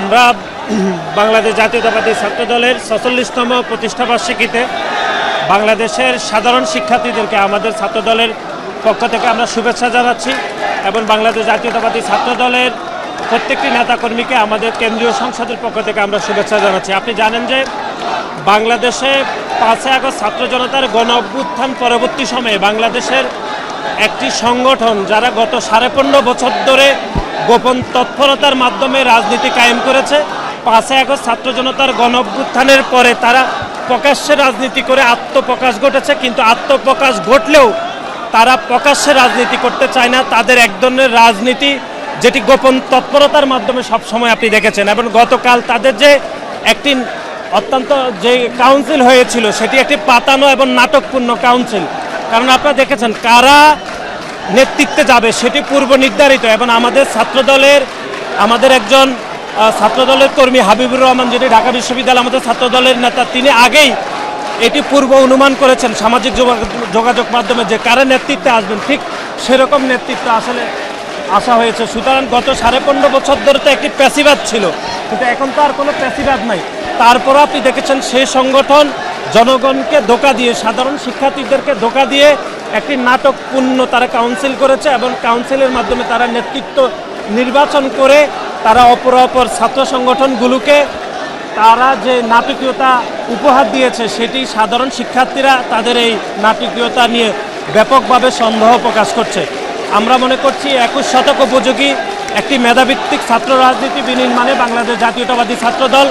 আমরা বাংলাদেশ জাতীয়তাবাদী ছাত্রদলের ৪৬তম প্রতিষ্ঠাবার্ষিকীতে বাংলাদেশের সাধারণ শিক্ষার্থীদেরকে আমাদের ছাত্রদলের পক্ষ থেকে আমরা শুভেচ্ছা জানাচ্ছি এবং বাংলাদেশ জাতীয়তাবাদী ছাত্রদলের প্রত্যেকটি নেতাকর্মীকে আমাদের কেন্দ্রীয় সংসদের পক্ষ থেকে আমরা শুভেচ্ছা জানাচ্ছি। আপনি জানেন যে বাংলাদেশে ৫ই আগস্ট ছাত্র জনতার গণ অভ্যুত্থান পরবর্তী সময়ে বাংলাদেশের একটি সংগঠন যারা গত ১৫.৫ বছর ধরে গোপন তৎপরতার মাধ্যমে রাজনীতি কায়েম করেছে, ৫ই আগস্ট ছাত্র জনতার গণ অভ্যুত্থানের পরে তারা প্রকাশ্যে রাজনীতি করে আত্মপ্রকাশ ঘটেছে, কিন্তু আত্মপ্রকাশ ঘটলেও তারা প্রকাশ্যে রাজনীতি করতে চায় না। তাদের এক ধরনের রাজনীতি যেটি গোপন তৎপরতার মাধ্যমে সবসময় আপনি দেখেছেন, এবং গতকাল তাদের যে একটি অত্যন্ত যে কাউন্সিল হয়েছিল সেটি একটি পাতানো এবং নাটকপূর্ণ কাউন্সিল। কারণ আপনারা দেখেছেন কারা নেতৃত্বে যাবে সেটি পূর্ব নির্ধারিত, এবং আমাদের একজন ছাত্রদলের কর্মী হাবিবুর রহমান, যিনি ঢাকা বিশ্ববিদ্যালয় আমাদের ছাত্রদলের নেতা, তিনি আগেই এটি পূর্ব অনুমান করেছেন সামাজিক যোগাযোগ মাধ্যমে যে কারা নেতৃত্বে আসবেন, ঠিক সেরকম নেতৃত্ব আসলে আসা হয়েছে। সুতরাং গত 15.5 বছর ধরে তো একটি প্যাসিবাদ ছিল, কিন্তু এখন তো আর কোনো প্যাসিবাদ নাই। তারপরও আপনি দেখেছেন সেই সংগঠন জনগণকে ধোঁকা দিয়ে, সাধারণ শিক্ষার্থীদেরকে ধোঁকা দিয়ে একটি নাটকপূর্ণ তারা কাউন্সিল করেছে, এবং কাউন্সিলের মাধ্যমে তারা নেতৃত্ব নির্বাচন করে তারা অপর ছাত্র সংগঠনগুলোকে তারা যে নাটকীয়তা উপহার দিয়েছে সেটি সাধারণ শিক্ষার্থীরা তাদের এই নাটকীয়তা নিয়ে ব্যাপকভাবে সন্দেহ প্রকাশ করছে। আমরা মনে করছি 21 শতক উপযোগী একটি মেধাভিত্তিক ছাত্র রাজনীতি বিনির্মাণে বাংলাদেশ জাতীয়তাবাদী ছাত্রদল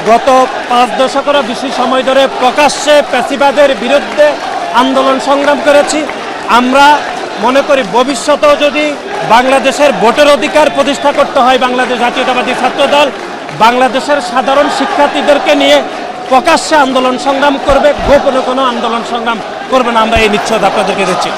গত 5 দশকেরও বেশি সময় ধরে প্রকাশ্যে প্যাসিবাদের বিরুদ্ধে আন্দোলন সংগ্রাম করেছি। আমরা মনে করি ভবিষ্যতেও যদি বাংলাদেশের ভোটের অধিকার প্রতিষ্ঠা করতে হয়, বাংলাদেশ জাতীয়তাবাদী ছাত্রদল বাংলাদেশের সাধারণ শিক্ষার্থীদেরকে নিয়ে প্রকাশ্যে আন্দোলন সংগ্রাম করবে, গোপনে কোনো আন্দোলন সংগ্রাম করবে না। আমরা এই নিশ্চয়তা আপনাদেরকে দিচ্ছি।